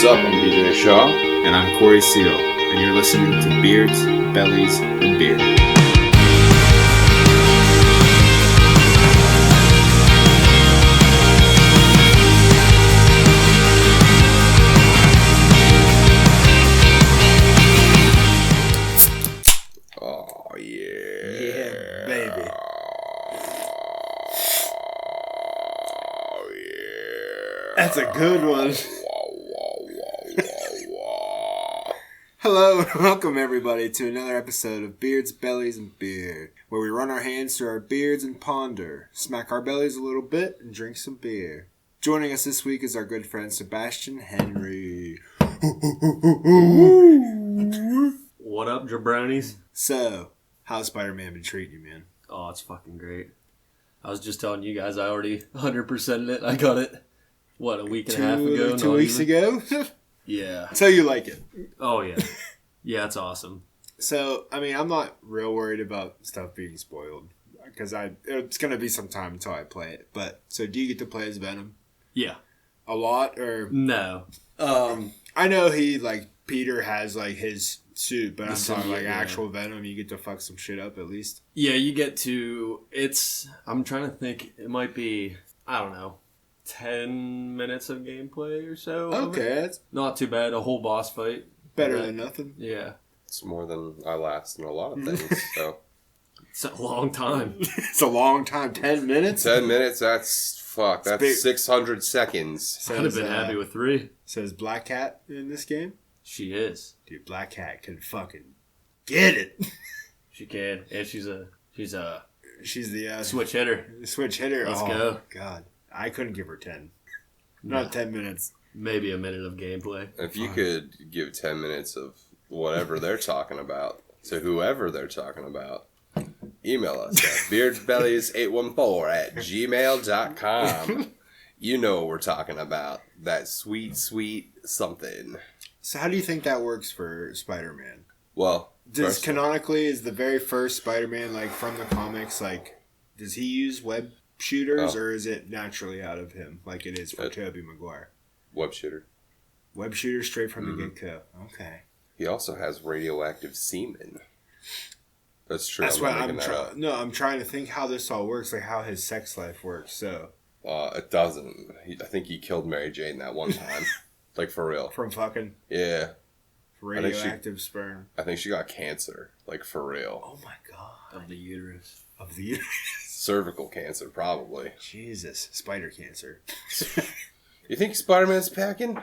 What's up? I'm BJ Shaw. And I'm Corey Seal. And you're listening to Beards, Bellies, and Beer. Oh, yeah. Yeah, baby. Oh, yeah. That's a good one. Wow. Hello and welcome everybody to another episode of Beards, Bellies, and Beer, where we run our hands through our beards and ponder, smack our bellies a little bit, and drink some beer. Joining us this week is our good friend Sebastian Henry. What up, jabronis? So, how's Spider-Man been treating you, man? Oh, it's fucking great. I was just telling you guys I already 100%ed it. I got it, a week and a half ago? 2 weeks ago? Yeah. So you like it? Oh, yeah. Yeah, it's awesome. So, I mean, I'm not real worried about stuff being spoiled, because it's going to be some time until I play it. But, so do you get to play as Venom? Yeah. A lot, or? No. I know Peter has, his suit, but I'm talking, yeah. actual Venom, you get to fuck some shit up, at least. Yeah, you get to... I'm trying to think. It might be, I don't know, 10 minutes of gameplay or so. Okay, that's Not too bad. A whole boss fight. better than nothing. Yeah. It's more than I last in a lot of things, so. It's a long time. It's a long time. 10 minutes? 10 minutes, that's big. 600 seconds. I'd have been happy with 3. Says Black Cat in this game? She is. Dude, Black Cat can fucking get it. She can. And she's a She's the switch hitter. switch hitter. Let's go. God. I couldn't give her 10. Not 10 minutes. Maybe a minute of gameplay. If you could give 10 minutes of whatever they're talking about to whoever they're talking about, email us at beardsbellies814@gmail.com. You know what we're talking about. That sweet, sweet something. So how do you think that works for Spider-Man? Well, Canonically, is the very first Spider-Man, from the comics, does he use web shooters, or is it naturally out of him, like it is for Tobey Maguire? web shooter. Web shooter straight from the get-go. Okay. He also has radioactive semen. That's true. That's why I'm trying. No, I'm trying to think how this all works, how his sex life works. So It doesn't. I think he killed Mary Jane that one time. For real. from fucking Yeah. radioactive sperm. I think she got cancer. For real. Oh my god. Of the uterus. Of the Cervical cancer, probably. Jesus, spider cancer. You think Spider-Man's packing?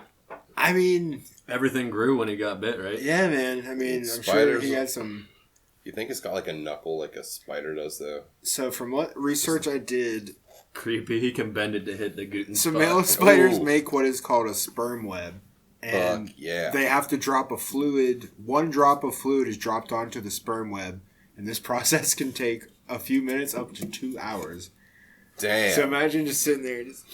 I mean, Everything grew when he got bit, right? yeah, man. I mean, I'm sure Spiders- he had some. You think it's got a knuckle like a spider does, though? So from what research I did, Creepy. He can bend it to hit the gluten so spot. male spiders Ooh. make what is called a sperm web, and Fuck yeah. they have to drop a fluid. One drop of fluid is dropped onto the sperm web, and this process can take a few minutes up to 2 hours. Damn. So imagine just sitting there, just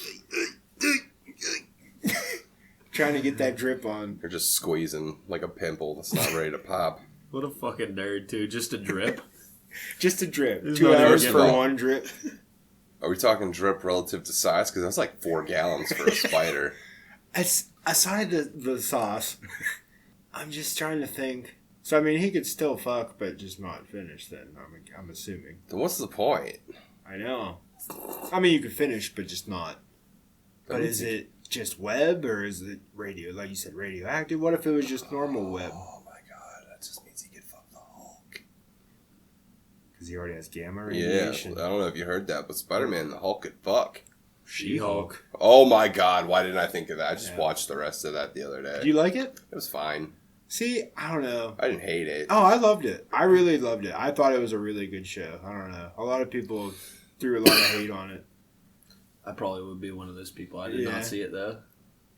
trying to get that drip on. You're just squeezing like a pimple that's not ready to pop. What a fucking nerd, too. Just a drip. Just a drip. It's 2 not hours even for that. one drip. Are we talking drip relative to size? Because that's 4 gallons for a spider. Aside the sauce, I'm just trying to think. So, I mean, he could still fuck, but just not finish then, I'm assuming. Then what's the point? I know. I mean, you could finish, but just not. But is it just web, or is it like you said, radioactive? What if it was just normal web? Oh my god, that just means he could fuck the Hulk. Because he already has gamma Yeah, radiation. I don't know if you heard that, but Spider-Man and the Hulk could fuck. She-Hulk. Oh my god, why didn't I think of that? I just Yeah. watched the rest of that the other day. Do you like it? It was fine. See, I don't know. I didn't hate it. Oh, I loved it. I really loved it. I thought it was a really good show. I don't know. A lot of people threw a lot of hate on it. I probably would be one of those people. I did Yeah. not see it, though.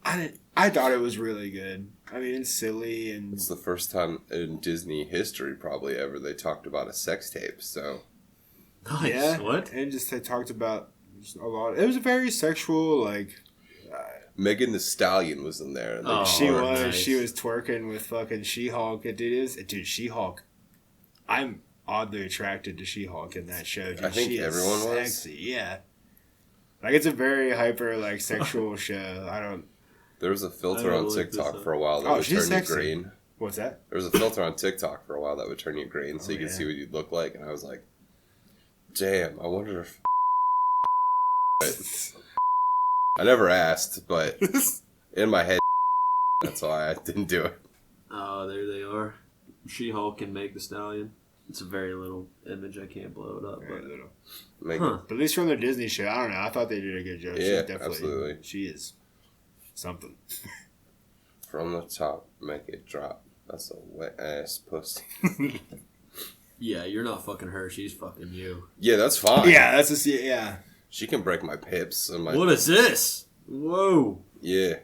I thought it was really good. I mean, it's silly and It's the first time in Disney history probably ever they talked about a sex tape, so Nice. yeah. What? And just they talked about just a lot. It was very sexual. Megan the Stallion was in there. And Oh, she was nice. she was twerking with fucking She-Hulk. Dude, She-Hulk. I'm oddly attracted to She-Hulk in that show. Dude. I think she is everyone was. sexy. Yeah. It's a very hyper sexual show. There was a filter I on don't like TikTok this, for a while that Oh, would she's turn you sexy. green. What's that? There was a filter on TikTok for a while that would turn you green, so you could yeah. see what you'd look like. And I was like, damn, I wonder if... I never asked, but in my head, that's why I didn't do it. Oh, there they are. She-Hulk and Meg the Stallion. It's a very little image. I can't blow it up. Very But little. Make Huh. But at least from their Disney show, I don't know. I thought they did a good job. Yeah, She's definitely, absolutely. She is something. From the top, make it drop. That's a wet ass pussy. yeah, you're not fucking her. She's fucking you. Yeah, that's fine. Yeah, that's a yeah. She can break my pips and my... What is this? Whoa. Yeah.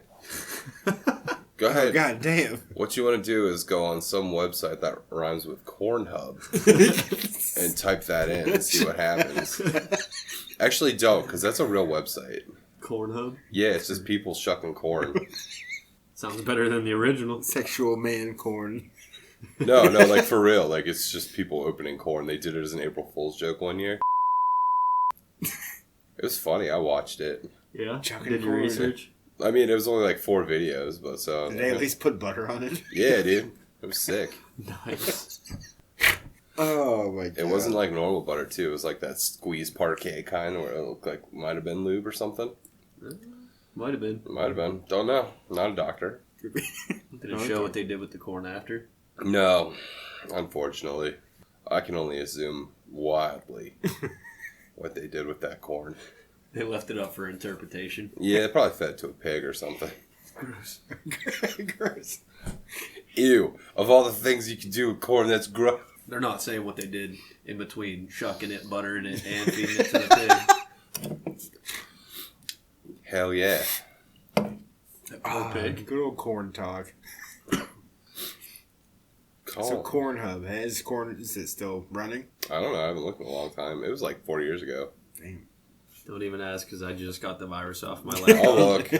Go ahead. Oh, God damn. What you want to do is go on some website that rhymes with Cornhub and type that in and see what happens. Actually, don't, because that's a real website. Cornhub? Yeah, it's just people shucking corn. Sounds better than the original. Sexual man corn. No, like for real. Like, it's just people opening corn. They did it as an April Fool's joke one year. It was funny. I watched it. Yeah? Chucking Did your corn. research? I mean, it was only like 4 videos, but so... Did they at least put butter on it? Yeah, dude. It was sick. Nice. Oh, my God. It wasn't like normal butter, too. It was like that squeezed parquet kind where it looked like might have been lube or something. Might have been. Might have been. Don't know. Not a doctor. Did it show what they did with the corn after? No, unfortunately. I can only assume wildly what they did with that corn. They left it up for interpretation. Yeah, it probably fed to a pig or something. Gross. Gross. Ew. Of all the things you can do with corn, that's gross. They're not saying what they did in between shucking it, buttering it, and feeding it to the pig. Hell yeah. That poor pig. Good old corn talk. So Cornhub, is it still running? I don't know. I haven't looked in a long time. It was like 4 years ago. Damn. Don't even ask because I just got the virus off my laptop.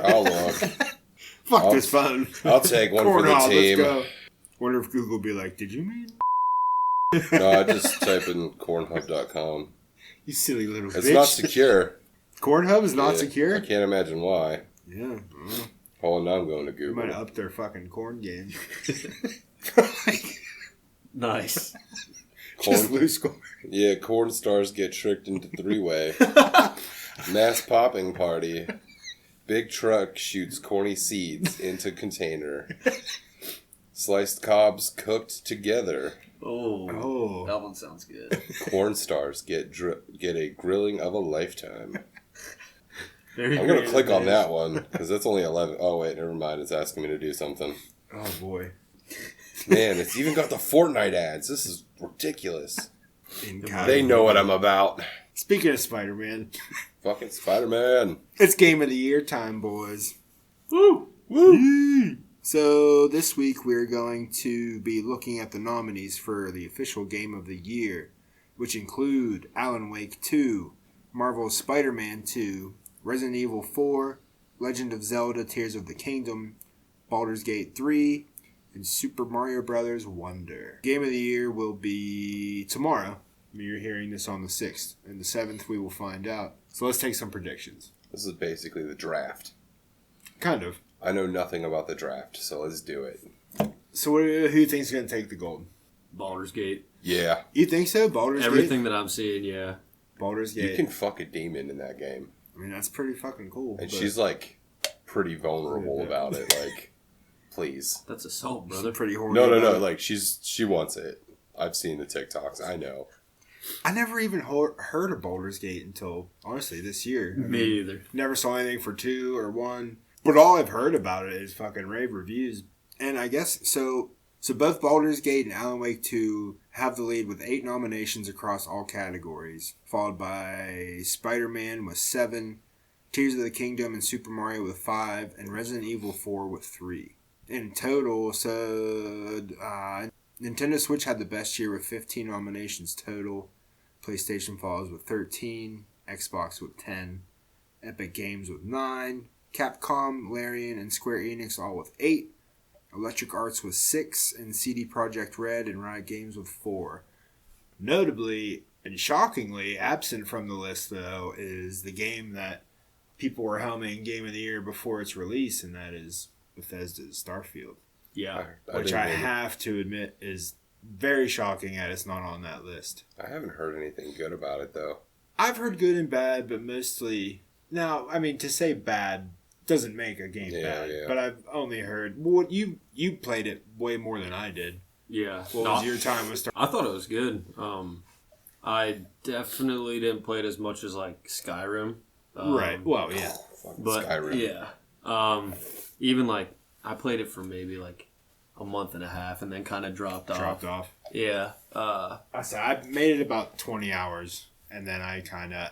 I'll look. Fuck this phone. I'll take one for the Cornhub, team. let's go. Wonder if Google will be like, did you mean? No, I just type in cornhub.com. You silly little bitch. It's not secure. Cornhub is not Yeah, secure? I can't imagine why. Yeah. Hold on, now I'm going to They Google. might up their fucking corn game. Nice. Just lose corn. Yeah, corn stars get tricked into 3-way. Mass popping party. Big truck shoots corny seeds into container. Sliced cobs cooked together. Oh. That one sounds good. Corn stars get a grilling of a lifetime. Very I'm going to creative click on names. that one because that's only 11. Oh, wait, never mind. It's asking me to do something. Oh, boy. Man, it's even got the Fortnite ads. This is ridiculous. Incognito. They know what I'm about. Speaking of Spider-Man, Fucking Spider-Man. it's Game of the Year time, boys. Woo! Woo! So this week we're going to be looking at the nominees for the official Game of the Year, which include Alan Wake 2, Marvel's Spider-Man 2, Resident Evil 4, Legend of Zelda Tears of the Kingdom, Baldur's Gate 3, and Super Mario Bros. Wonder. Game of the Year will be tomorrow. You're hearing this on the 6th. And the 7th we will find out. So let's take some predictions. This is basically the draft. Kind of. I know nothing about the draft, so let's do it. So who do you think's going to take the gold? Baldur's Gate. Yeah. You think so? Baldur's Gate? Everything that I'm seeing, yeah. Baldur's Gate. You can fuck a demon in that game. I mean, that's pretty fucking cool. And but- she's like pretty vulnerable Yeah. about it. Like, please. That's assault, She's brother. pretty horny. No. about it. Like, she wants it. I've seen the TikToks. I know. I never even heard of Baldur's Gate until, honestly, this year. I Me mean, either. never saw anything for 2 or 1. But all I've heard about it is fucking rave reviews. And I guess, so both Baldur's Gate and Alan Wake 2 have the lead with 8 nominations across all categories, followed by Spider-Man with 7, Tears of the Kingdom and Super Mario with 5, and Resident Evil 4 with 3. In total, Nintendo Switch had the best year with 15 nominations total. PlayStation follows with 13, Xbox with 10, Epic Games with 9, Capcom, Larian, and Square Enix all with 8, Electric Arts with 6, and CD Projekt Red and Riot Games with 4. Notably and shockingly absent from the list, though, is the game that people were helming Game of the Year before its release, and that is Bethesda's Starfield. Yeah. Which I have to admit is very shocking that it's not on that list. I haven't heard anything good about it, though. I've heard good and bad, but mostly... Now, I mean, to say bad doesn't make a game bad. Yeah. But I've only heard... Well, you played it way more than I did. Yeah. What was your time with Starfield? I thought it was good. I definitely didn't play it as much as, like, Skyrim. Right. Well, yeah. But, Skyrim. Yeah. Even, like, I played it for maybe, like, a month and a half and then kind of dropped off. Yeah. I made it about 20 hours and then I kind of...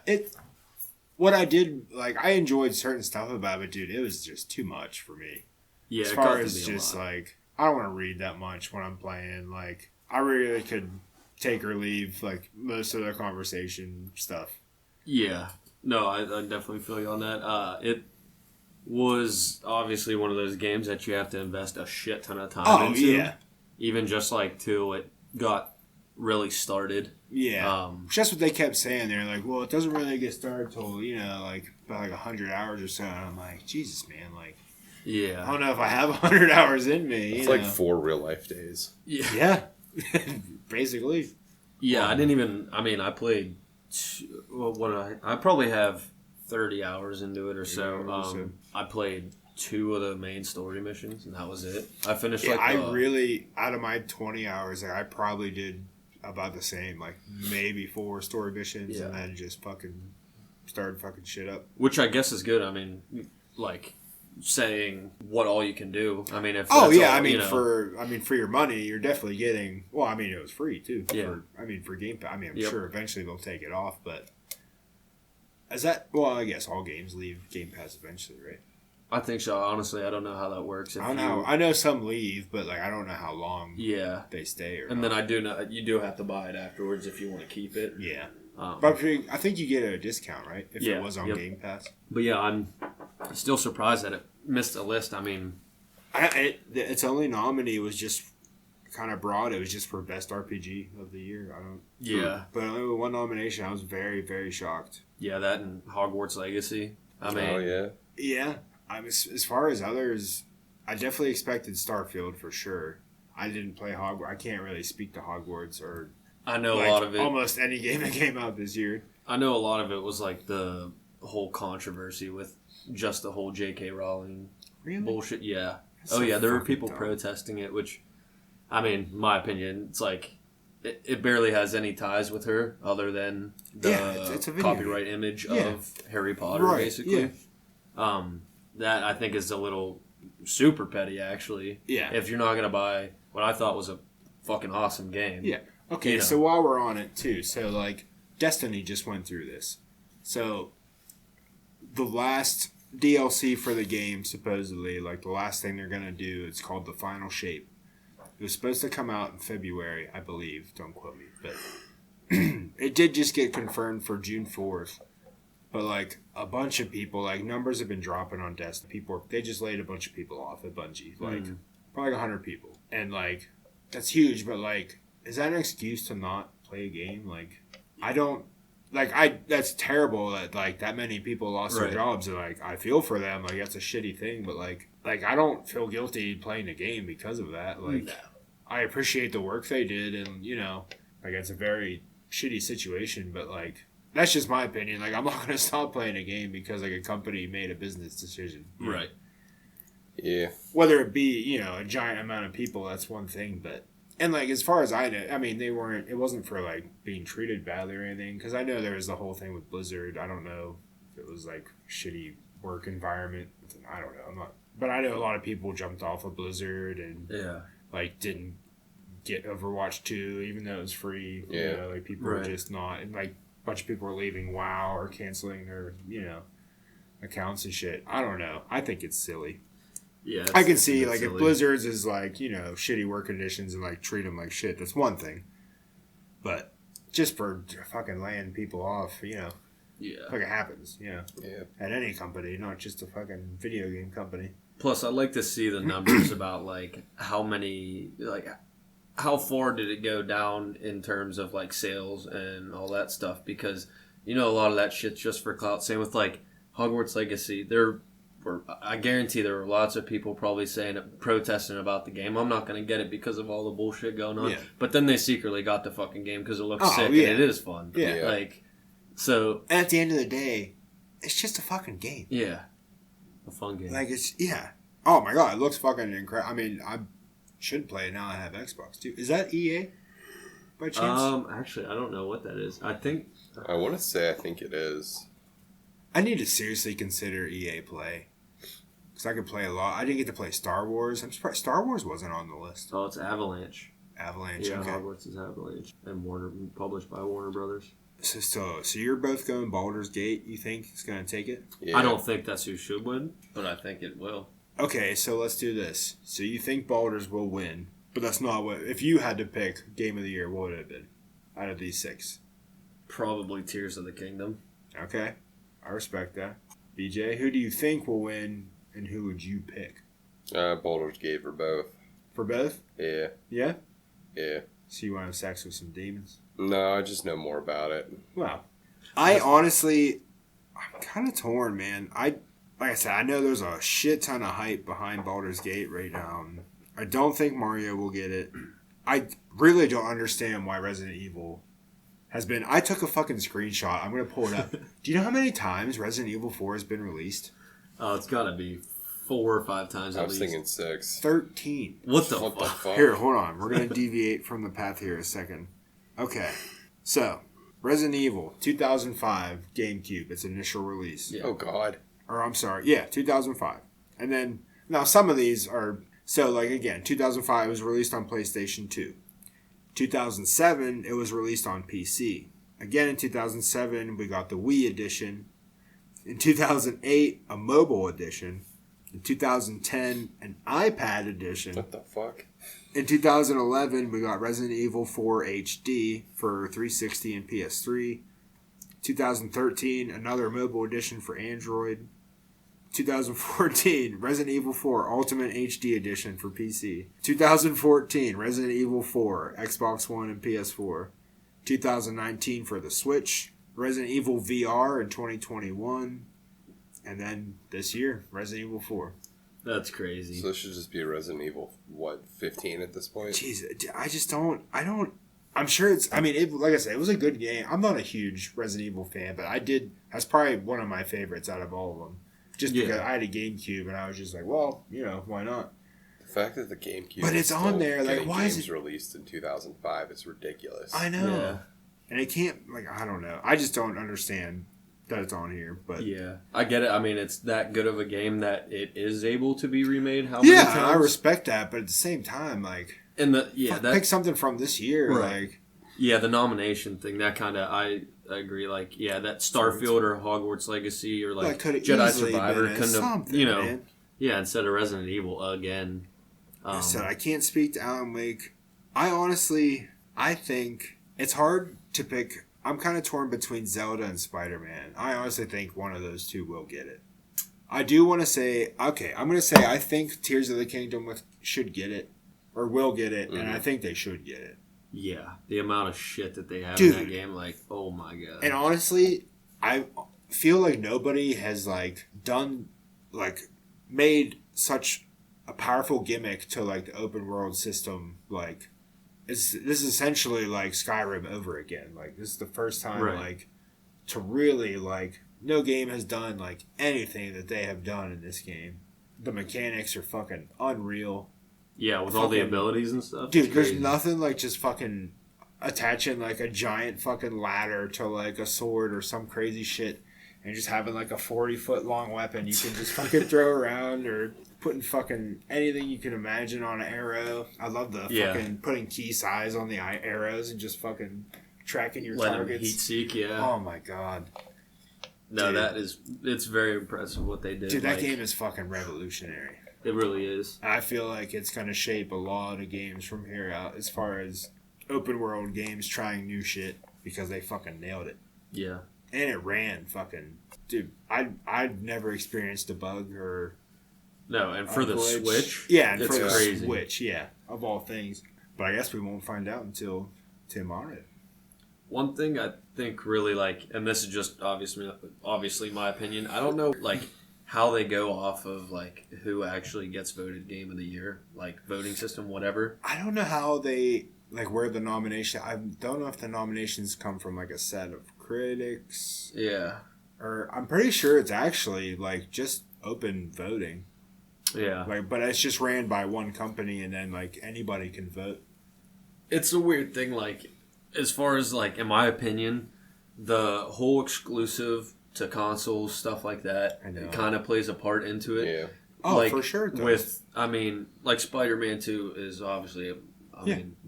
What I did, like, I enjoyed certain stuff about it, but, dude, it was just too much for me. Yeah, as far as just, like, I don't want to read that much when I'm playing. Like, I really could take or leave, like, most of the conversation stuff. Yeah. No, I definitely feel you on that. It was obviously one of those games that you have to invest a shit ton of time into. Oh, yeah. Even just, like, till it got really started. Yeah. That's what they kept saying. They're like, well, it doesn't really get started till, you know, like, about, like, 100 hours or so. And I'm like, Jesus, man, like... Yeah. I don't know if I have 100 hours in me. It's like 4 real-life days. Yeah. Basically. Yeah, I didn't even... I mean, I played... I probably have 30 hours into it or so. I played 2 of the main story missions, and that was it. I finished, out of my 20 hours, like, I probably did about the same. Like, maybe 4 story missions, and then just started fucking shit up. Which I guess is good. I mean, like... saying what all you can do. I mean, if for your money, you're definitely getting. Well, I mean, it was free too. Yeah. For Game Pass. I mean, I'm sure eventually they'll take it off, but is that? Well, I guess all games leave Game Pass eventually, right? I think so. Honestly, I don't know how that works. I don't know. I know some leave, but like I don't know how long. Yeah. They stay. Then I do know you do have to buy it afterwards if you want to keep it. Yeah. But I think you get a discount, right? If it was on Game Pass. But yeah, I'm still surprised that it missed a list. I mean, its only nominee was just kind of broad. It was just for best RPG of the year. But only one nomination. I was very, very shocked. Yeah, that and Hogwarts Legacy. I mean, yeah. As far as others, I definitely expected Starfield for sure. I didn't play Hogwarts. I can't really speak to Hogwarts or. I know a lot of it. Almost any game that came out this year. I know a lot of it was like the whole controversy with just the whole J.K. Rowling bullshit. Yeah. There were people protesting it, which, I mean, in my opinion, it's like it barely has any ties with her other than the it's a copyright image of Harry Potter, basically. Yeah. That I think is a little super petty, actually. Yeah. If you're not going to buy what I thought was a fucking awesome game. Yeah. Okay, so while we're on it, too, so, like, Destiny just went through this. So, the last DLC for the game, supposedly, like, the last thing they're going to do, it's called The Final Shape. It was supposed to come out in February, I believe. Don't quote me. But it did just get confirmed for June 4th. But, like, a bunch of people, like, numbers have been dropping on Destiny. They just laid a bunch of people off at Bungie. Like, probably 100 people. And, like, that's huge, but, like... Is that an excuse to not play a game? Like, that's terrible that, like, that many people lost their jobs. And, like, I feel for them. Like, that's a shitty thing. But, like, I don't feel guilty playing a game because of that. Like, I appreciate the work they did. And, you know, like, it's a very shitty situation. But, like, that's just my opinion. Like, I'm not going to stop playing a game because, like, a company made a business decision. Right. Yeah. Whether it be, you know, a giant amount of people, that's one thing. But... And, like, as far as I know, I mean, it wasn't for, like, being treated badly or anything. Because I know there was the whole thing with Blizzard. I don't know if it was, like, shitty work environment. I don't know. But I know a lot of people jumped off of Blizzard and, like, didn't get Overwatch 2, even though it was free. Yeah. You know, like, people were just not. And, like, a bunch of people were leaving WoW or canceling their, you know, accounts and shit. I don't know. I think it's silly. Yeah, I can see, like, silly. If Blizzard's is, like, you know, shitty work conditions and, like, treat them like shit, that's one thing. But just for fucking laying people off, you know. Yeah. Like, it happens, you know. Yeah. At any company, not just a fucking video game company. Plus, I'd like to see the numbers about, like, how many, like, how far did it go down in terms of, like, sales and all that stuff. Because, you know, a lot of that shit's just for clout. Same with, like, Hogwarts Legacy, I guarantee there were lots of people probably protesting about the game. I'm not going to get it because of all the bullshit going on. Yeah. But then they secretly got the fucking game because it looks sick yeah. and it is fun. Yeah. Like, so. And at the end of the day, it's just a fucking game. Yeah. A fun game. Like, yeah. Oh my god, it looks fucking incredible. I mean, I should play it now. I have Xbox too. Is that EA? By chance? Actually, I don't know what that is. I think I think it is. I need to seriously consider EA Play. Because I could play a lot. I didn't get to play Star Wars. I'm surprised Star Wars wasn't on the list. it's Avalanche. Avalanche, Yeah, okay. Hogwarts is Avalanche. And published by Warner Brothers. So you're both going Baldur's Gate, you think it's going to take it? Yeah. I don't think that's who should win, but I think it will. Okay, so let's do this. So you think Baldur's will win, but that's not what... If you had to pick Game of the Year, what would it have been out of these 6? Probably Tears of the Kingdom. Okay, I respect that. BJ, who do you think will win, and who would you pick? Baldur's Gate for both. For both? Yeah. Yeah? Yeah. So you want to have sex with some demons? No, I just know more about it. Well, I'm kind of torn, man. Like I said, I know there's a shit ton of hype behind Baldur's Gate right now. I don't think Mario will get it. I really don't understand why Resident Evil has been... I took a fucking screenshot. I'm going to pull it up. Do you know how many times Resident Evil 4 has been released? Oh, it's got to be 4 or 5 times at I was least. thinking 6. 13. What the What the fuck? fuck? Here, hold on. We're going to deviate from the path here a second. Okay. So, Resident Evil 2005 GameCube, its initial release. Yeah. Oh, God. Or, I'm sorry. Yeah, 2005. And then, now some of these are... So, like, again, 2005 was released on PlayStation 2. 2007, it was released on PC. Again, in 2007, we got the Wii edition. In 2008, a mobile edition. In 2010, an iPad edition. What the fuck? In 2011, we got Resident Evil 4 HD for 360 and PS3. 2013, another mobile edition for Android. 2014, Resident Evil 4 Ultimate HD Edition for PC. 2014, Resident Evil 4, Xbox One and PS4. 2019 for the Switch. Resident Evil VR in 2021. And then this year, Resident Evil 4. That's crazy. So this should just be Resident Evil, 15 at this point? Jeez, I'm sure it's, like I said, it was a good game. I'm not a huge Resident Evil fan, but that's probably one of my favorites out of all of them. Just because I had a GameCube and I was just like, well, why not? The fact that the GameCube But it's on there, like, why is it released in 2005 is ridiculous. I know. Yeah. And it can't, I don't know. I just don't understand that it's on here. But yeah, I get it. I mean, it's that good of a game that it is able to be remade. How many times? I respect that. But at the same time, pick something from this year. Right. The nomination thing, that kind of, I agree. Like, that Starfield or Hogwarts Legacy or Jedi Survivor couldn't have, man. instead of Resident Evil again. I said I can't speak to Alan Wake. I think it's hard to pick. I'm kind of torn between Zelda and Spider-Man. I honestly think one of those two will get it. I do want to say, okay, I'm going to say I think Tears of the Kingdom should get it, or will get it, and I think they should get it. Yeah, the amount of shit that they have Dude. in that game, oh my god. And honestly, I feel like nobody has made such a powerful gimmick to the open world system. This is essentially like Skyrim over again. This is the first time to really no game has done anything that they have done in this game. The mechanics are fucking unreal. Yeah, with all the abilities and stuff. Dude, there's nothing just fucking attaching a giant fucking ladder to a sword or some crazy shit and just having a 40-foot long weapon you can just fucking throw around, or putting fucking anything you can imagine on an arrow. I love the fucking putting key size on the arrows and just fucking tracking your targets. Heat seek, yeah. Oh my god. No, Dude. it's very impressive what they did. Dude, that game is fucking revolutionary. It really is. I feel like it's going to shape a lot of games from here out as far as open world games trying new shit, because they fucking nailed it. Yeah. And it ran fucking... Dude, I've never experienced a bug or... No, and for the glitch. Switch? Yeah, and it's for the crazy. Switch, yeah, of all things. But I guess we won't find out until tomorrow. one thing I think really like, and this is just obviously my opinion. I don't know like how they go off of like who actually gets voted game of the year, like voting system, whatever. I don't know how they like where the nomination. I don't know if the nominations come from like a set of critics. Yeah. Or I'm pretty sure it's actually like just open voting. Yeah. Like, but it's just ran by one company, and then like anybody can vote. It's a weird thing. Like, as far as like, in my opinion, the whole exclusive to consoles stuff like that, it kind of plays a part into it. Yeah. Oh, like, for sure. It does. With, I mean, like Spider-Man 2 is obviously,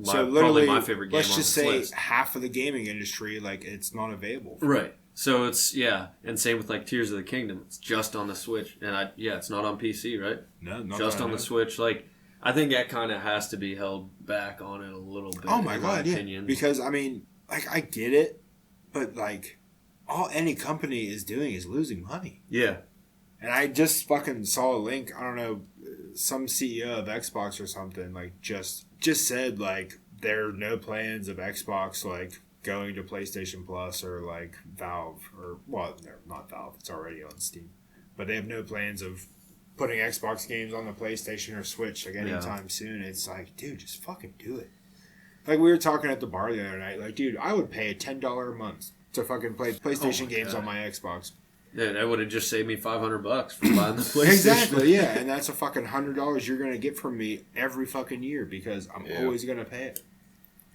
so probably my favorite game. Let's just say list. half of the gaming industry, like, it's not available. Right. So it's and same with like Tears of the Kingdom. It's just on the Switch, and it's not on PC, right? No, not just on the Switch. Like, I think that kind of has to be held back on it a little bit. Oh my god, opinion. Because I mean, like, I get it, but like, all any company is doing is losing money. Yeah. And I just fucking saw a link. I don't know, some CEO of Xbox or something like just said like there are no plans of Xbox like going to PlayStation Plus or like Valve or well, no, not Valve. It's already on Steam, but they have no plans of putting Xbox games on the PlayStation or Switch like anytime soon. It's like, dude, just fucking do it. Like we were talking at the bar the other night. Like, dude, I would pay $10 a month to fucking play PlayStation games on my Xbox. Yeah, that would have just saved me $500 for buying the PlayStation. Exactly, yeah, and that's a fucking $100 you're gonna get from me every fucking year because I'm always gonna pay it.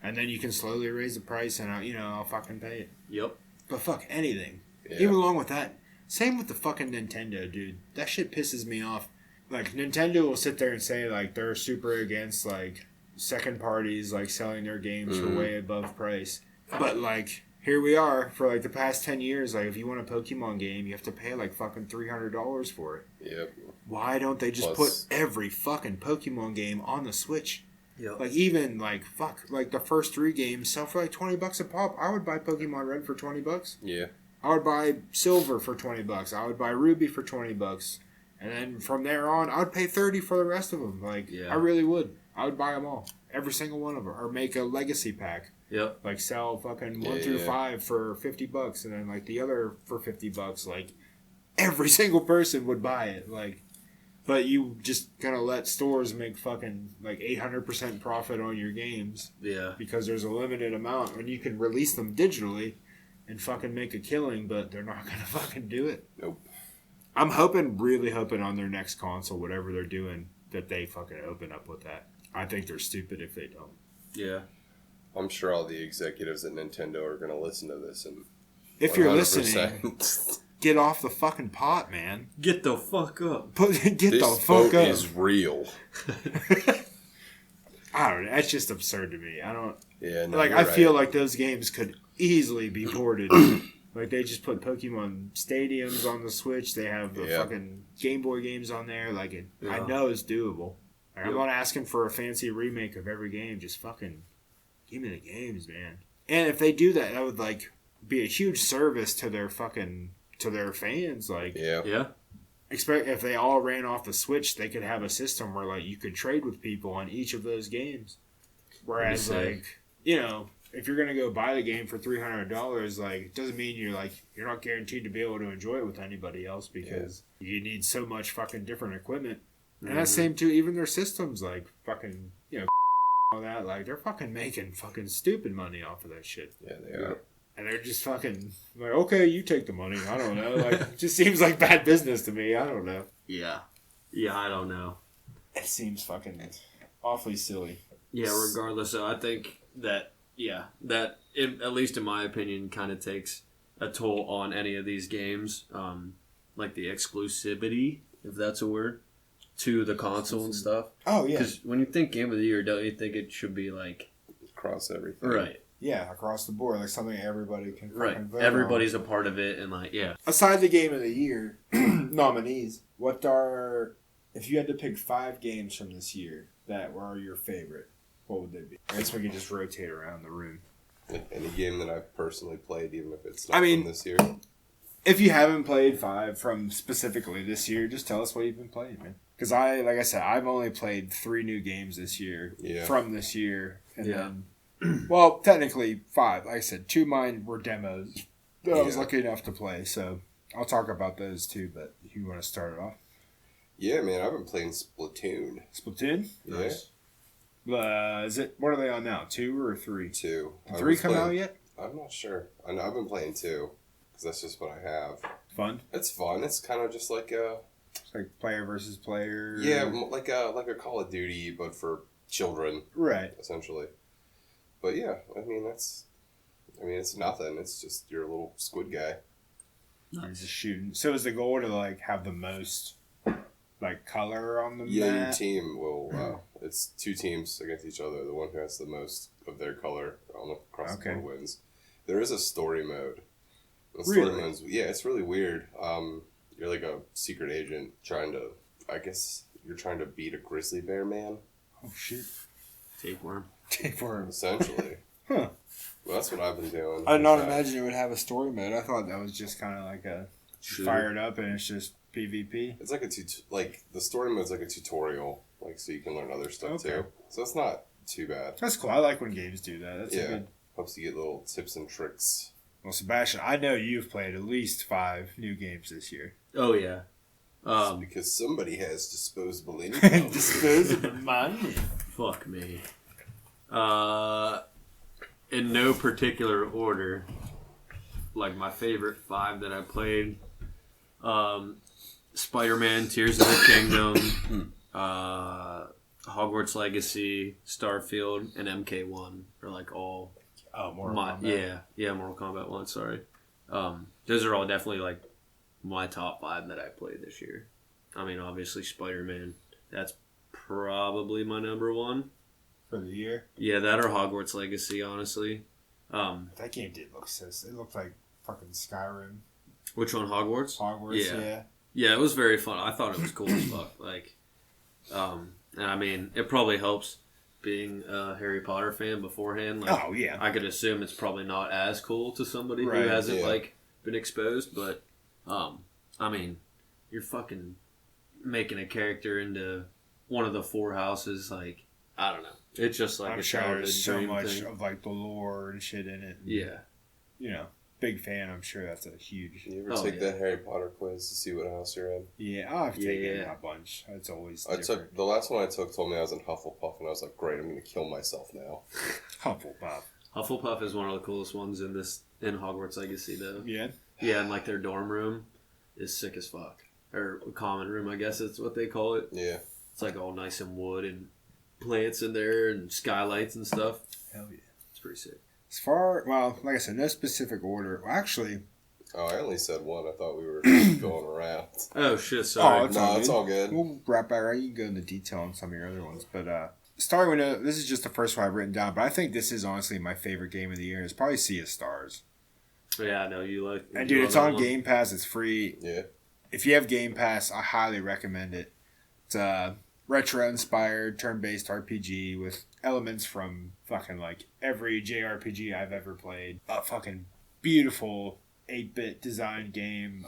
And then you can slowly raise the price, and I'll fucking pay it. Yep. But fuck anything, Yeah. even along with that. Same with the fucking Nintendo, dude. That shit pisses me off. Like Nintendo will sit there and say like they're super against like second parties like selling their games for way above price, but like. Here we are for like the past 10 years. Like, if you want a Pokemon game, you have to pay like fucking $300 for it. Yep. Why don't they just put every fucking Pokemon game on the Switch? Yep. Like, even like the first 3 games sell for like $20 a pop. I would buy Pokemon Red for $20. Yeah. I would buy Silver for $20. I would buy Ruby for $20. And then from there on, I would pay $30 for the rest of them. Like, I really would. I would buy them all, every single one of them, or make a legacy pack. Yep. Like sell fucking 1 through 5 for $50, and then like the other for $50. Like every single person would buy it. Like, but you just gonna let stores make fucking like 800% profit on your games. Yeah. Because there's a limited amount, and you can release them digitally and fucking make a killing, but they're not gonna fucking do it. Nope. I'm really hoping on their next console, whatever they're doing, that they fucking open up with that. I think they're stupid if they don't. Yeah. I'm sure all the executives at Nintendo are going to listen to this. And if you're listening, get off the fucking pot, man. Get the fuck up. Get this the fuck up. This is real. I don't know. That's just absurd to me. I don't... Yeah, no, like, I feel like those games could easily be ported. Like, they just put Pokemon Stadiums on the Switch. They have the fucking Game Boy games on there. Like, I know it's doable. Like, I'm not asking for a fancy remake of every game. Just fucking... give me the games, man. And if they do that, that would like be a huge service to their fans. Like, expect if they all ran off the Switch, they could have a system where like you could trade with people on each of those games. Whereas like if you're gonna go buy the game for $300, like it doesn't mean you're not guaranteed to be able to enjoy it with anybody else because you need so much fucking different equipment. And that's same too. Even their systems, like fucking all that, like they're fucking making fucking stupid money off of that shit. Yeah, they are. And they're just fucking like, okay, you take the money. I don't know. Like, it just seems like bad business to me. I don't know. Yeah. Yeah, I don't know. It seems fucking awfully silly. Yeah, regardless, I think that at least in my opinion, kind of takes a toll on any of these games. Like the exclusivity, if that's a word, to the console and stuff. Oh, yeah. Because when you think Game of the Year, don't you think it should be like... across everything. Right. Yeah, across the board. Like something everybody can fucking vote Everybody's on. a part of it, and like, Aside the Game of the Year nominees, if you had to pick 5 games from this year that were your favorite, what would they be? I guess we could just rotate around the room. Like any game that I've personally played, even if it's not from this year. If you haven't played 5 from specifically this year, just tell us what you've been playing, man. Because like I said, I've only played 3 new games this year from this year. And then Well, technically 5. Like I said, 2 of mine were demos that I was Yeah. lucky enough to play. So I'll talk about those too. But if you want to start it off, Yeah, man, I've been playing Splatoon. Splatoon. Yeah. Nice. Is it? What are they on now? 2 or 3? 2. Did 3 come out yet? I'm not sure. I know I've been playing 2 because that's just what I have. Fun. It's fun. It's kind of just like a It's like player versus player. like a Call of Duty, but for children, Right. essentially. But yeah, it's nothing. It's just your little squid guy. You're just shooting. So is the goal to like have the most like color on the Yeah, your map? team will. It's 2 teams against each other. The one who has the most of their color across the board wins. There is a story mode. The story Really? mode's, yeah, it's really weird. You're like a secret agent trying to. I guess you're trying to beat a grizzly bear man. Oh shit! Tapeworm. Tapeworm. Essentially. Huh. Well, that's what I've been doing. I did not imagine it would have a story mode. I thought that was just kind of like a fire it up and it's just PvP. It's like the story mode's like a tutorial, like so you can learn other stuff too. So it's not too bad. That's cool. I like when games do that. That's a Yeah, good. helps you get little tips and tricks. Well, Sebastian, I know you've played at least 5 new games this year. Oh yeah. It's because somebody has disposable income. Disposable money. Fuck me. In no particular order, like my favorite 5 that I played, Spider-Man: Tears of the Kingdom, Hogwarts Legacy, Starfield, and MK1 are like all. Oh, Mortal Kombat. Yeah, Mortal Kombat 1. Sorry, those are all definitely like my top 5 that I played this year. I mean, obviously Spider-Man. That's probably my number 1. For the year? Yeah, that or Hogwarts Legacy, honestly. That game did look sis. It looked like fucking Skyrim. Which one, Hogwarts? Hogwarts, yeah. Yeah, it was very fun. I thought it was cool as fuck. Like, and I mean, it probably helps being a Harry Potter fan beforehand. Like, Oh, yeah. I could assume it's probably not as cool to somebody Right, who hasn't, yeah. like, been exposed. But, I mean, you're fucking making a character into one of the 4 houses. Like, I don't know. It's just like I'm a sure childhood there's so dream much thing. of like the lore and shit in it. And, Yeah. You know, big fan. I'm sure that's a huge. You ever take that Harry Potter quiz to see what house you're in? Yeah, I've taken a bunch. It's always I different. took the last one I told me I was in Hufflepuff, and I was like, great, I'm gonna kill myself now. Hufflepuff. Hufflepuff is one of the coolest ones in Hogwarts Legacy, though. Yeah. Yeah, and like their dorm room is sick as fuck, or common room, I guess it's what they call it. Yeah. It's like all nice and wood and plants in there and skylights and stuff. Hell yeah. It's pretty sick. Like I said, no specific order. Well, actually. Oh, I only said 1. I thought we were going around. Oh shit! Sorry. It's all good. We'll wrap back around. You can go into detail on some of your other ones, but starting with this is just the first one I've written down. But I think this is honestly my favorite game of the year. It's probably Sea of Stars. Yeah, I know you like. And dude, it's on Game Pass. It's free. Yeah. If you have Game Pass, I highly recommend it. It's a retro-inspired, turn-based RPG with elements from fucking like every JRPG I've ever played. A fucking beautiful 8-bit design game.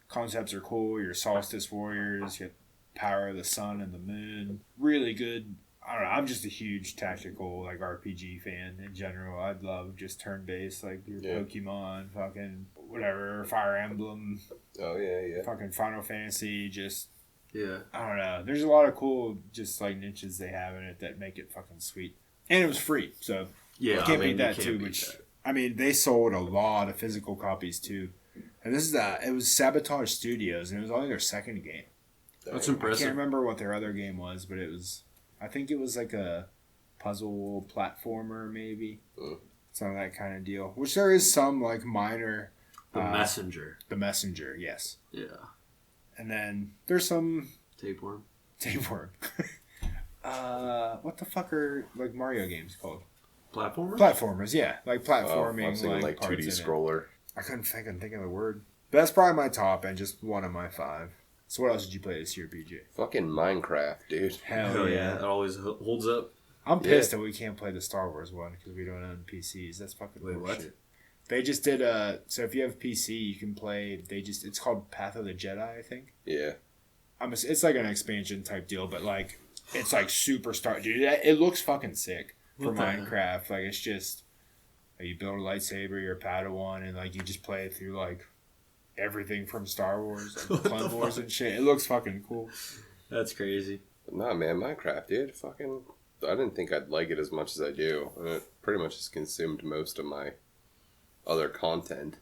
Concepts are cool. Your Solstice Warriors. You have Power of the Sun and the Moon. Really good. I don't know. I'm just a huge tactical like RPG fan in general. I'd love just turn-based like your Pokemon, fucking whatever, Fire Emblem. Oh yeah. Fucking Final Fantasy. Just Yeah. I don't know. There's a lot of cool just like niches they have in it that make it fucking sweet. And it was free, so Yeah, you can't beat that too. I mean, they sold a lot of physical copies too. And this is it was Sabotage Studios, and it was only their second game. That's I impressive. can't remember what their other game was, but I think it was like a puzzle platformer maybe. Some of that kind of deal. Which there is some like minor. The Messenger. The Messenger, yes. Yeah. And then there's some Tapeworm. What the fuck are like Mario games called? Platformers, yeah, like platforming. I'm thinking like 2D scroller. I couldn't think of the word. But that's probably my top and just one of my 5. So what else did you play this year, BJ? Fucking Minecraft, dude. Hell yeah! It always holds up. I'm pissed that we can't play the Star Wars one because we don't own PCs. That's fucking bullshit. They just did so if you have PC, you can play. It's called Path of the Jedi, I think. Yeah. It's like an expansion type deal, but like it's like super dude. It looks fucking sick. for Minecraft. Like, it's just like, you build a lightsaber, you're a Padawan, and like you just play it through like everything from Star Wars, like Clone Wars and shit. It looks fucking cool. That's crazy. Nah, man, Minecraft, dude. Fucking, I didn't think I'd like it as much as I do. And it pretty much has consumed most of my other content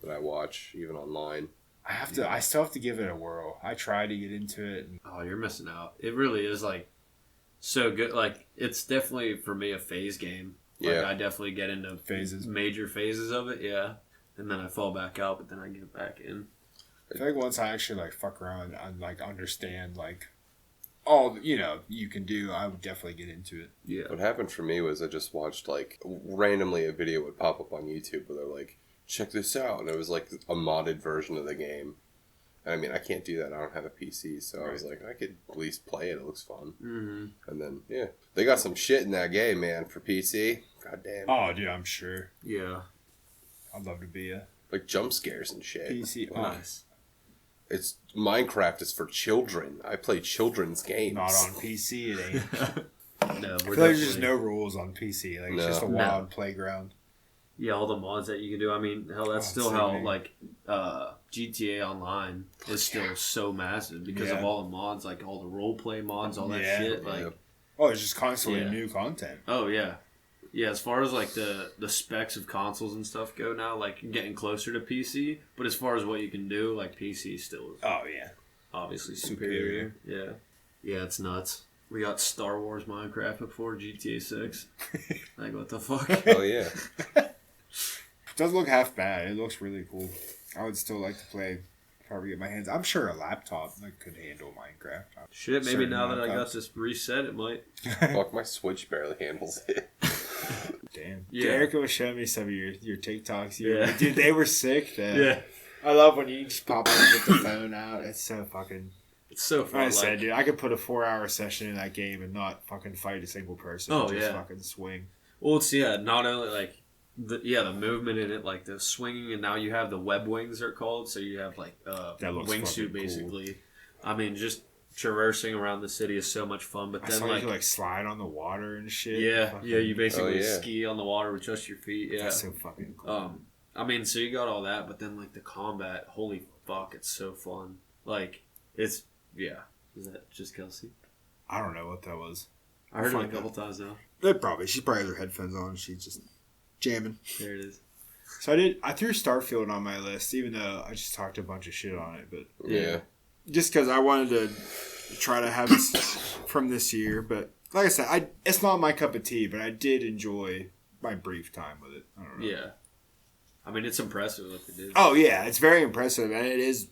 that I watch, even online. I still have to give it a whirl. I tried to get into it. Oh, you're missing out. It really is like so good. Like, it's definitely for me a phase game. Like, Yeah. I definitely get into major phases of it. Yeah, and then I fall back out, but then I get back in. I feel like once I actually like fuck around and like understand like all you can do, I would definitely get into it. Yeah. What happened for me was I just watched, like, randomly a video would pop up on YouTube where they're like, check this out. And it was like a modded version of the game. And I mean, I can't do that. I don't have a PC. So I was like, I could at least play it. It looks fun. Mm-hmm. And then, yeah. They got some shit in that game, man, for PC. God damn. Oh, dude, I'm sure. Yeah. I'd love to be a Like jump scares and shit. PC. Wow. Nice. It's Minecraft is for children. I play children's games. Not on PC, it ain't. No, I feel like there's just no rules on PC. Like, it's just a wild playground. Yeah, all the mods that you can do. I mean, hell, that's still how, like, GTA Online is still so massive because of all the mods, like all the roleplay mods, all that shit. Like, oh, there's just constantly new content. Oh, yeah. Yeah, as far as, like, the specs of consoles and stuff go now, like, getting closer to PC, but as far as what you can do, like, PC still is obviously superior. Yeah. Yeah, it's nuts. We got Star Wars Minecraft before GTA 6. Like, what the fuck? Oh, yeah. It doesn't look half bad. It looks really cool. I would still like to play if I ever get my hands. I'm sure a laptop could handle Minecraft. Shit, maybe now that I got this reset, it might. Fuck, my Switch barely handles it. Damn. Yeah. Erica was showing me some of your TikToks. Dude, they were sick. Yeah. I love when you just pop up and get the phone out. It's so fucking... It's so fun. Like I said, dude, I could put a 4-hour session in that game and not fucking fight a single person. Oh, just yeah. fucking swing. Well, it's, not only, like, the movement in it, like, the swinging, and now you have the web wings, they're called, so you have, like, wingsuit, basically. Cool. I mean, just traversing around the city is so much fun, but then, you could, like, slide on the water and shit. Yeah, you basically ski on the water with just your feet, yeah. That's so fucking cool. I mean, so you got all that, but then, like, the combat, holy fuck, it's so fun. Like, it's... Yeah. Is that just Kelsey? I don't know what that was. I heard it a couple times now. She probably has her headphones on. She's just jamming. There it is. So I threw Starfield on my list, even though I just talked a bunch of shit on it. But yeah. Just because I wanted to try to have it from this year. But like I said, it's not my cup of tea, but I did enjoy my brief time with it. I don't know. Yeah. I mean, it's impressive what they did. Oh, yeah. It's very impressive. And it is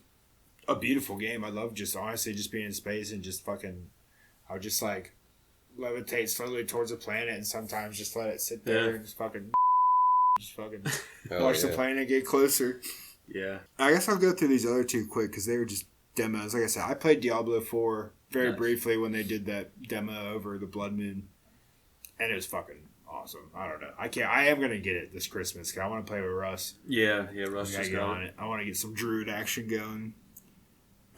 a beautiful game. I love just being in space and just fucking, I would just like levitate slowly towards a planet and sometimes just let it sit there and just fucking watch the planet get closer. Yeah. I guess I'll go through these other two quick because they were just demos. Like I said, I played Diablo 4 very briefly when they did that demo over the Blood Moon, and it was fucking awesome. I don't know. I am gonna get it this Christmas because I want to play with Russ. Yeah, Russ just got on it. I want to get some Druid action going.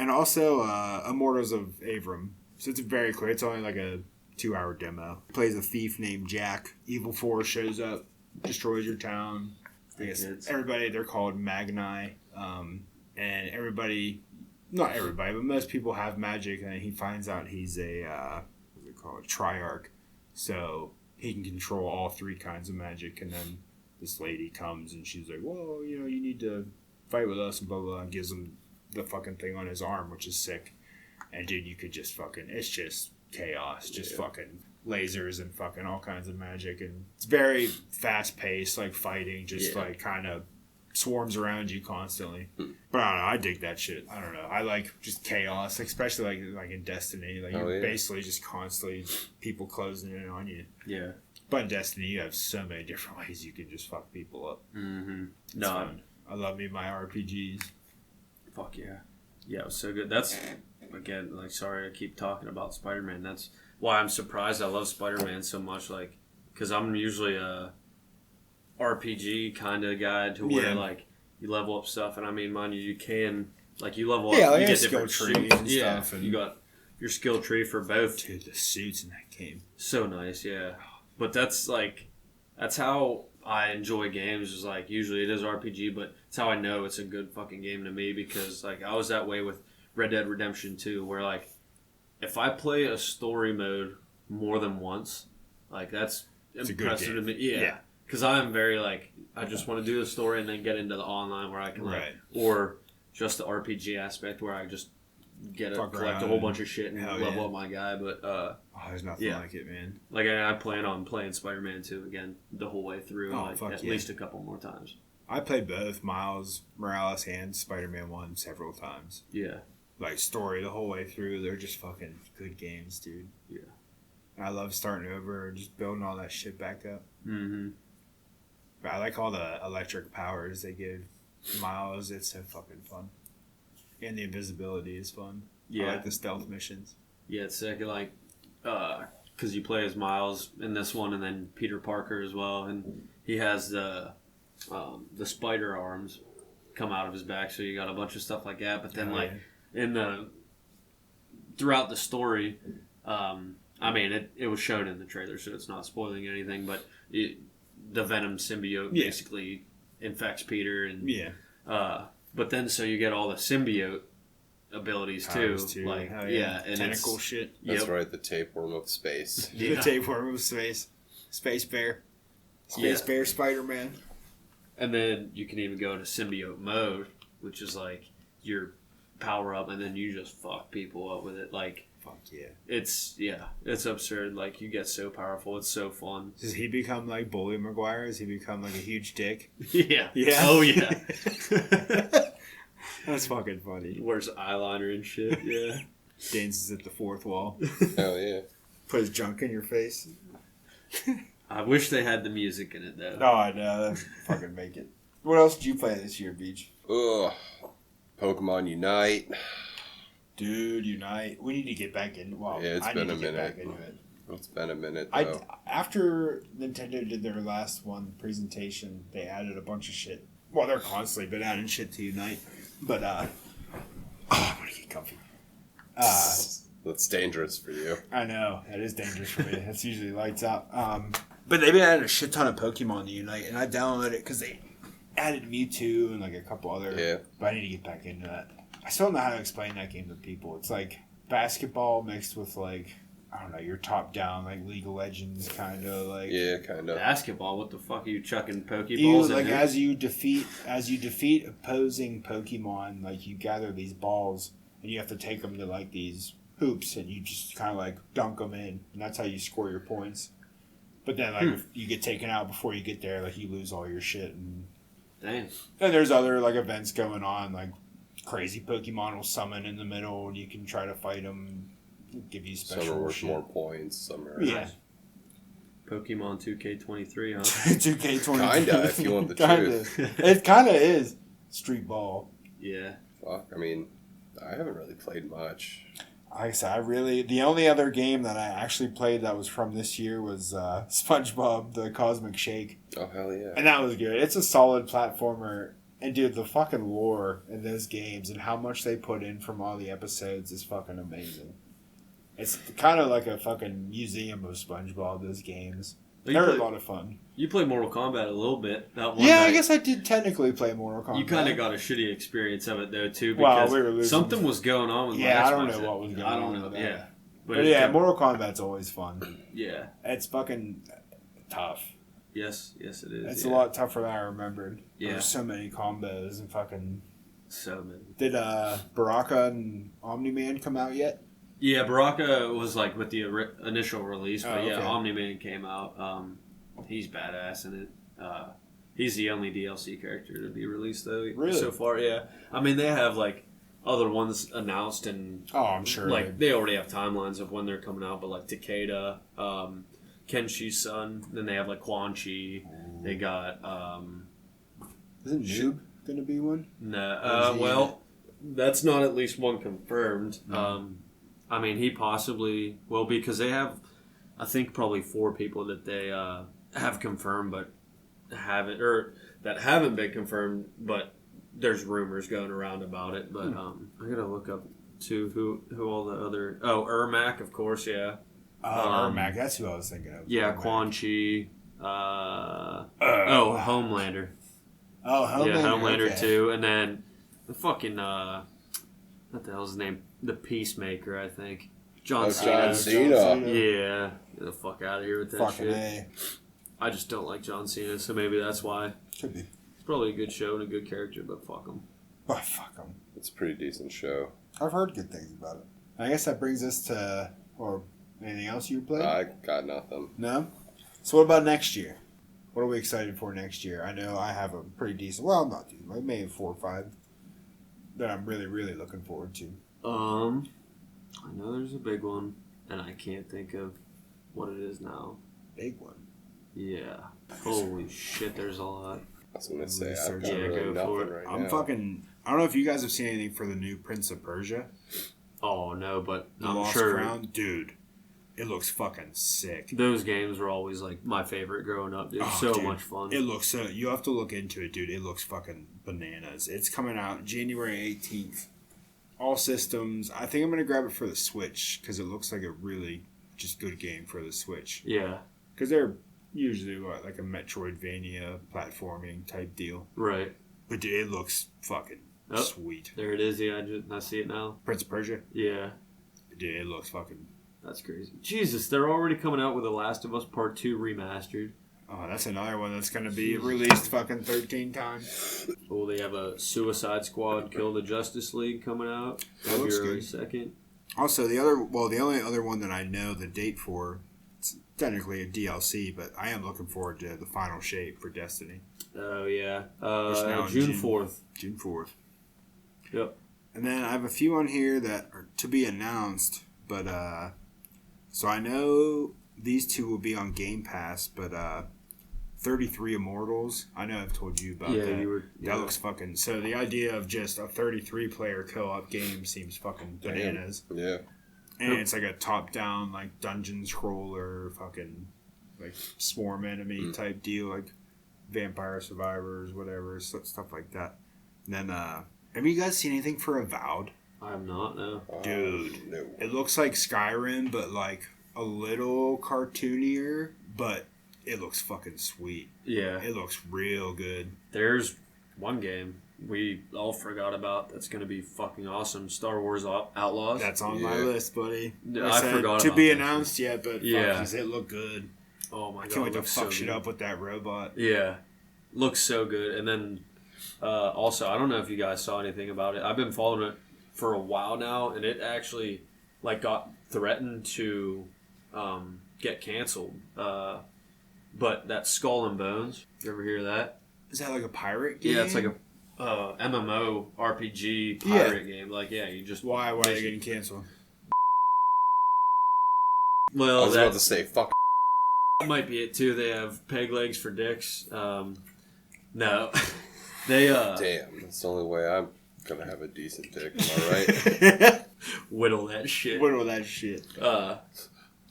And also, Immortals of Avram. So it's very quick. It's only like a 2-hour demo. Plays a thief named Jack. Evil Force shows up, destroys your town. I guess everybody, they're called Magni. And everybody, not everybody, but most people have magic. And he finds out he's a, what's it called? Triarch. So he can control all 3 kinds of magic. And then this lady comes and she's like, whoa, you need to fight with us and blah, blah, blah. And gives him the fucking thing on his arm, which is sick. And dude, you could just fucking, it's just chaos, just fucking lasers and fucking all kinds of magic, and it's very fast paced, like fighting, just like kind of swarms around you constantly. But I don't know, I dig that shit. I don't know, I like just chaos, especially like in Destiny, like you're basically just constantly people closing in on you. Yeah. But in Destiny, you have so many different ways you can just fuck people up. Mm-hmm. It's fun. I love me my RPGs. Fuck yeah. Yeah, it was so good. That's, again, like, sorry I keep talking about Spider-Man. That's why I'm surprised I love Spider-Man so much, like, because I'm usually a RPG kind of guy to where, like, you level up stuff, and I mean, mind you can, like, you level up, like you get skill different trees and stuff. And you got your skill tree for both. Dude, the suits in that game. So nice, yeah. But that's how I enjoy games. Is like usually it is RPG, but it's how I know it's a good fucking game to me because like I was that way with Red Dead Redemption 2, where like if I play a story mode more than once, like that's impressive to me. Yeah. Because I'm very like I just want to do the story and then get into the online where I can or just the RPG aspect where I just collect a whole bunch of shit and level up my guy. But there's nothing like it, man. Like I plan on playing Spider-Man 2 again the whole way through, at least a couple more times. I played both Miles Morales and Spider-Man 1 several times. Yeah. Like story the whole way through. They're just fucking good games, dude. Yeah. I love starting over and just building all that shit back up. Mm-hmm. But I like all the electric powers they give Miles. It's so fucking fun. And the invisibility is fun. Yeah. I like the stealth missions. Yeah, it's sick. Like, because you play as Miles in this one and then Peter Parker as well. And he has the spider arms come out of his back. So you got a bunch of stuff like that. But then, throughout the story, I mean, it was shown in the trailer, so it's not spoiling anything, but the Venom symbiote basically infects Peter. And but then, so you get all the symbiote abilities too. Like, and tentacle shit. That's right, the tapeworm of space. The tapeworm of space. Space Bear. Space Bear Spider-Man. And then you can even go into symbiote mode, which is like your power up, and then you just fuck people up with it. Like, fuck yeah. It's absurd. Like, you get so powerful. It's so fun. Does he become like Bully Maguire? Does he become like a huge dick? Yeah. Oh, yeah. That's fucking funny. He wears eyeliner and shit, yeah. Dances at the fourth wall. Hell yeah. Put his junk in your face. I wish they had the music in it, though. Oh, I know. That'd fucking make it. What else did you play this year, Beach? Ugh. Pokemon Unite. Dude, Unite. We need to get back in. Well, yeah, I been need a to get minute. back into it. It's been a minute, though. After Nintendo did their last presentation, they added a bunch of shit. Well, they're constantly been adding shit to Unite. But, I'm gonna get comfy. That's dangerous for you. I know. That is dangerous for me. That's usually lights out. But they've been adding a shit ton of Pokemon to Unite, and I downloaded it because they added Mewtwo and like a couple other. Yeah. But I need to get back into that. I still don't know how to explain that game to people. It's like basketball mixed with like, I don't know, your top down like League of Legends kind of like. Yeah, kind of. Basketball? What the fuck are you chucking Pokeballs You in like there? as you defeat opposing Pokemon, like you gather these balls and you have to take them to like these hoops and you just kind of like dunk them in, and that's how you score your points. But then like if you get taken out before you get there, like you lose all your shit. And Dang. then there's other like events going on, like crazy Pokemon will summon in the middle and you can try to fight them, give you special Some are worth shit. more points, some are... Yeah. Pokemon 2K23, huh? 2K20. Kinda, if you want the truth. It kind of is street ball. Yeah. Fuck, I mean, I haven't really played much. Like I said, the only other game that I actually played that was from this year was SpongeBob, the Cosmic Shake. Oh, hell yeah. And that was good. It's a solid platformer. And dude, the fucking lore in those games and how much they put in from all the episodes is fucking amazing. It's kind of like a fucking museum of SpongeBob, those games. They're a lot of fun. You played Mortal Kombat a little bit. That one Yeah, night. I guess I did technically play Mortal Kombat. You kind of got a shitty experience of it, though, too, because we were losing. something was going on with my Yeah, I Xbox. don't know what was going on. I don't know, with that. yeah. But yeah, Mortal Kombat's always fun. Yeah. It's fucking tough. Yes, it is. It's a lot tougher than I remembered. Yeah. There's so many combos and fucking... So many. Did Baraka and Omni-Man come out yet? Yeah, Baraka was like with the initial release, but okay. Omni-Man came out. He's badass in it. He's the only DLC character to be released, though, really? so far, yeah. I mean, they have, like, other ones announced, and... Oh, I'm sure. Like, they already have timelines of when they're coming out, but, like, Takeda, Kenshi's son, then they have, like, Quan Chi. They got, Isn't Noob going to be one? No, well, that's not at least one confirmed. I mean, he possibly will be, because they have, I think, probably 4 people that they have confirmed, but that haven't been confirmed, but there's rumors going around about it. But I gotta look up too who all the other. Oh, Ermac, of course, yeah. Ermac, that's who I was thinking of. Yeah, Ermac. Quan Chi. Homelander. Oh, Homelander. Yeah, Homelander okay. too. And then the fucking, what the hell's his name? The Peacemaker, I think. John Cena. Yeah. Get the fuck out of here with that Fucking shit. A. I just don't like John Cena, so maybe that's why. Could be. It's probably a good show and a good character, but fuck him. Oh, fuck him. It's a pretty decent show. I've heard good things about it. I guess that brings us to, or anything else you played? I got nothing. No? So what about next year? What are we excited for next year? I know I have a pretty decent, well, not too, like maybe 4 or 5 that I'm really, really looking forward to. I know there's a big one, and I can't think of what it is now. Big one. Yeah. Holy shit, there's a lot. I was going to say, I've Research. got Yeah, really go nothing for it. right I'm now. fucking, I don't know if you guys have seen anything for the new Prince of Persia. Oh, no, but The I'm Lost sure Crown. Dude, it looks fucking sick. those games were always, like, my favorite growing up, dude. Oh, So dude. much fun. It looks so, you have to look into it, dude. It looks fucking bananas. It's coming out January 18th. All systems. I think I'm going to grab it for the Switch because it looks like a really just good game for the Switch. Yeah, Because they're usually what, like a Metroidvania platforming type deal. right. But dude, it looks fucking Oh. sweet. There it is. Yeah, I see it now. Prince of Persia. Yeah, Dude, it looks fucking. that's crazy. Jesus, they're already coming out with The Last of Us Part 2 remastered. Oh, that's another one that's going to be released fucking 13 times. Oh, they have a Suicide Squad Kill the Justice League coming out That looks February good. 2nd. Also, the only other one that I know the date for, it's technically a DLC, but I am looking forward to the final shape for Destiny. Oh, yeah. It's now in June 4th. June 4th. Yep. And then I have a few on here that are to be announced, but so I know these two will be on Game Pass, but 33 Immortals, I know I've told you about Yeah, that. you were. Yeah. That looks fucking, so the idea of just a 33 player co-op game seems fucking bananas. Yeah. And it's like a top-down, like, dungeon scroller, fucking, like, swarm enemy type deal, like Vampire Survivors, whatever, stuff like that. And then, have you guys seen anything for Avowed? I have not, no. Dude, No. it looks like Skyrim, but, like, a little cartoonier, but it looks fucking sweet. Yeah. It looks real good. There's one game we all forgot about that's going to be fucking awesome. Star Wars Outlaws. That's on my Yeah. list, buddy. I forgot to about be that. announced yet, but Yeah. fuck, does it look good? Oh my I god. can't wait to looks fuck so shit good. up with that robot. Yeah. Looks so good. And then also, I don't know if you guys saw anything about it. I've been following it for a while now, and it actually like got threatened to get canceled. But that Skull and Bones, you ever hear that? Is that like a pirate game? Yeah, it's like a MMO RPG pirate game. Like, yeah, you just Why are they getting canceled? I well, was about to say, fuck. that might be it too. They have peg legs for dicks. No, they Damn, that's the only way I'm gonna have a decent dick. Am I right? whittle that shit. Whittle that shit. Does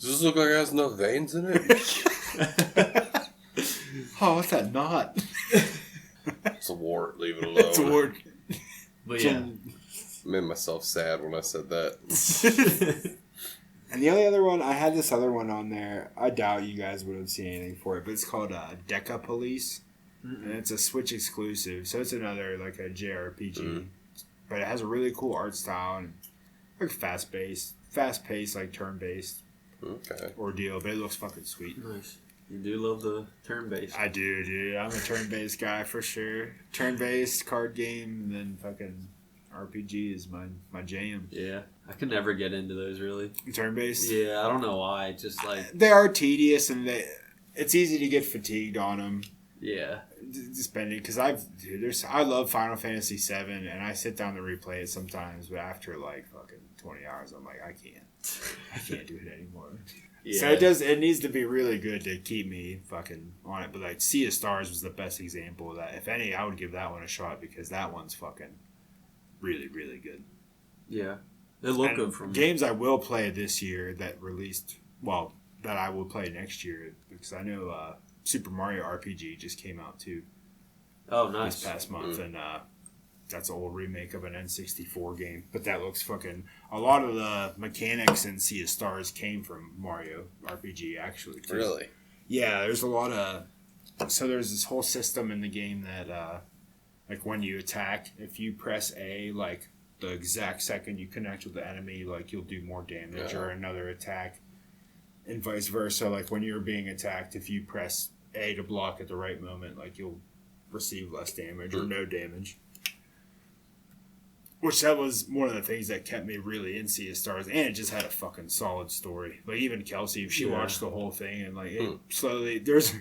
this look like it has no veins in it? Oh, what's that knot? It's a wart. Leave it alone. It's a word. But yeah, I made myself sad when I said that. And the only other one, I had this other one on there. I doubt you guys would have seen anything for it, but it's called Deca Police. And it's a Switch exclusive, so it's another, like, a JRPG. But it has a really cool art style and, like, fast-paced, like, turn-based Okay. ordeal, but it looks fucking sweet. nice. You do love the turn-based. I do, dude. I'm a turn-based guy for sure. Turn-based card game, and then fucking RPG is my jam. Yeah, I could never get into those really. Turn-based? Yeah, I don't know why. Just like They are tedious, and it's easy to get fatigued on them. yeah, Spending, because I love Final Fantasy VII, and I sit down to replay it sometimes, but after like fucking 20 hours, I'm like, I can't do it anymore. yeah. So it needs to be really good to keep me fucking on it. But like Sea of Stars was the best example of that. If any, I would give that one a shot because that one's fucking really, really good. Yeah, it looked And good from games I will play this year that released, well, that I will play next year, because I know Super Mario RPG just came out too Oh, nice. this past month, and that's an old remake of an N64 game, but that looks fucking. A lot of the mechanics in Sea of Stars came from Mario RPG, actually. Too. Really? Yeah, there's a lot of. So there's this whole system in the game that, like when you attack, if you press A, like the exact second you connect with the enemy, like you'll do more damage or another attack, and vice versa. Like when you're being attacked, if you press A to block at the right moment, like you'll receive less damage or no damage. Which that was one of the things that kept me really in Sea of Stars, and it just had a fucking solid story. Like even Kelsey, she watched the whole thing, and like it slowly there's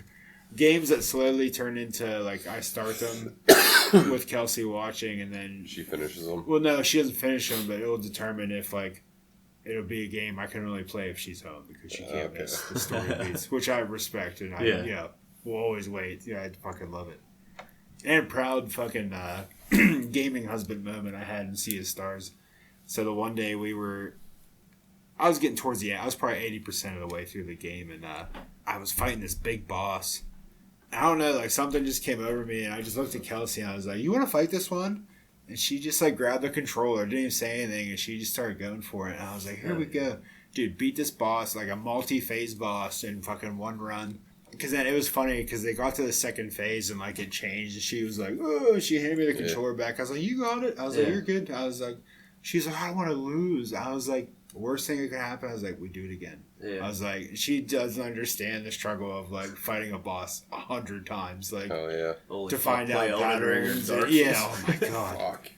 games that slowly turn into like I start them with Kelsey watching, and then She finishes them. well, no, she doesn't finish them, but it'll determine if like it'll be a game I can only play if she's home because she can't miss the story beats, which I respect, and I will always wait. Yeah, I fucking love it. And a proud fucking gaming husband moment I had in Sea of Stars. So the one day I was getting towards the end. I was probably 80% of the way through the game, and I was fighting this big boss. I don't know, like something just came over me, and I just looked at Kelsey, and I was like, "You want to fight this one?" And she just like grabbed the controller, didn't even say anything, and she just started going for it. And I was like, "Here we go, dude! Beat this boss, like a multi-phase boss, in fucking one run." Because then it was funny because they got to the second phase and like it changed, and she was like, "Oh!" She handed me the controller back. I was like, "You got it." I was like, "You're good." I was like, "She's like, I don't want to lose." I was like, "Worst thing that could happen." I was like, "We do it again." Yeah. I was like, she doesn't understand the struggle of like fighting a boss 100 times, like to find out patterns. Yeah, oh my god. Fuck.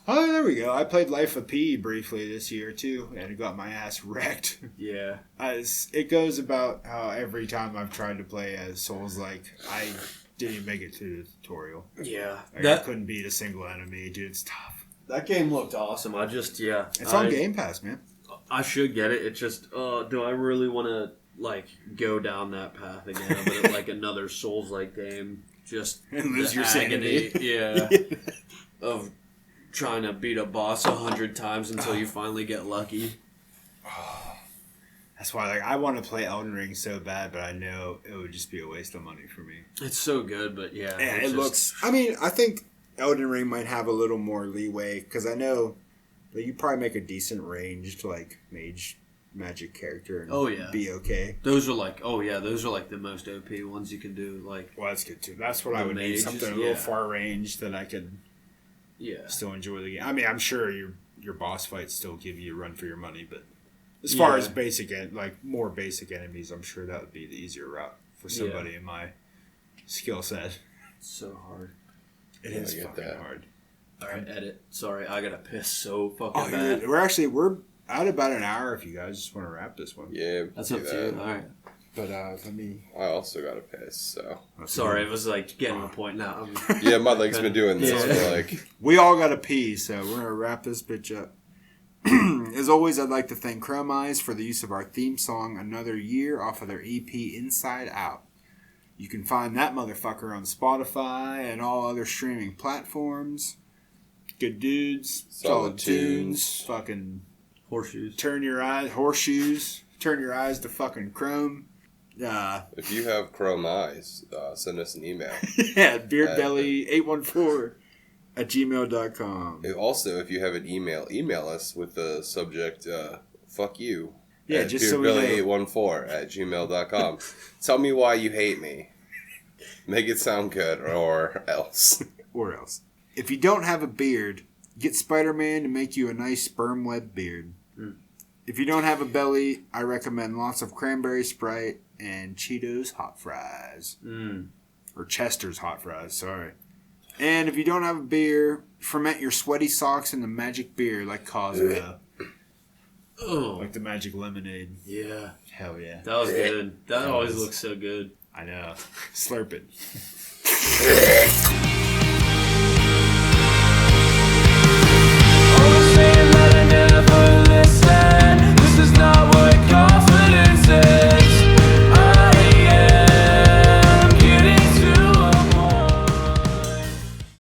Oh, there we go. I played Life of P briefly this year too, and it got my ass wrecked. Yeah. It goes about how every time I've tried to play as Souls-like, I didn't even make it to the tutorial. Yeah. Like, I couldn't beat a single enemy. Dude, it's tough. That game looked awesome. It's on Game Pass, man. I should get it. It's just, do I really want to, like, go down that path again? But like another Souls-like game. Just and lose your sanity. Yeah. Of trying to beat a boss 100 times until you finally get lucky. That's why, like, I want to play Elden Ring so bad, but I know it would just be a waste of money for me. It's so good, but yeah. And it looks... I mean, I think Elden Ring might have a little more leeway, because I know that you probably make a decent ranged, like, magic character and be okay. Those are like, the most OP ones you can do. Like, well, that's good, too. That's what I would need, something a little far range that I could... Yeah, still enjoy the game. I mean, I'm sure your boss fights still give you a run for your money, but as far as more basic enemies, I'm sure that would be the easier route for somebody in my skill set. It's so hard. It is fucking hard. All right, edit. Sorry, I gotta piss so fucking bad. We're at about an hour. If you guys just want to wrap this one, that's up to you. All right. But let me... I also got to piss, so... Sorry, it was like getting to a point now. Yeah, my leg's been doing this for like... We all got to pee, so we're going to wrap this bitch up. As always, I'd like to thank Chrome Eyes for the use of our theme song, Another Year, off of their EP, Inside Out. You can find that motherfucker on Spotify and all other streaming platforms. Good dudes. Solid tunes. Fucking... Horseshoes. Horseshoes. Turn your eyes to fucking Chrome. If you have Chrome eyes, send us an email. Yeah, beardbelly814@gmail.com. Also, if you have an email us with the subject, fuck you. Yeah, at just so we know. beardbelly814@gmail.com. Tell me why you hate me. Make it sound good, or else. Or else. If you don't have a beard, get Spider-Man to make you a nice sperm web beard. If you don't have a belly, I recommend lots of cranberry Sprite and Cheetos hot fries. Or Chester's hot fries, sorry. And if you don't have a beer, ferment your sweaty socks in the magic beer like Cosmo. Like the magic lemonade. Yeah. Hell yeah. That was good. That always looks so good. I know. Slurp it.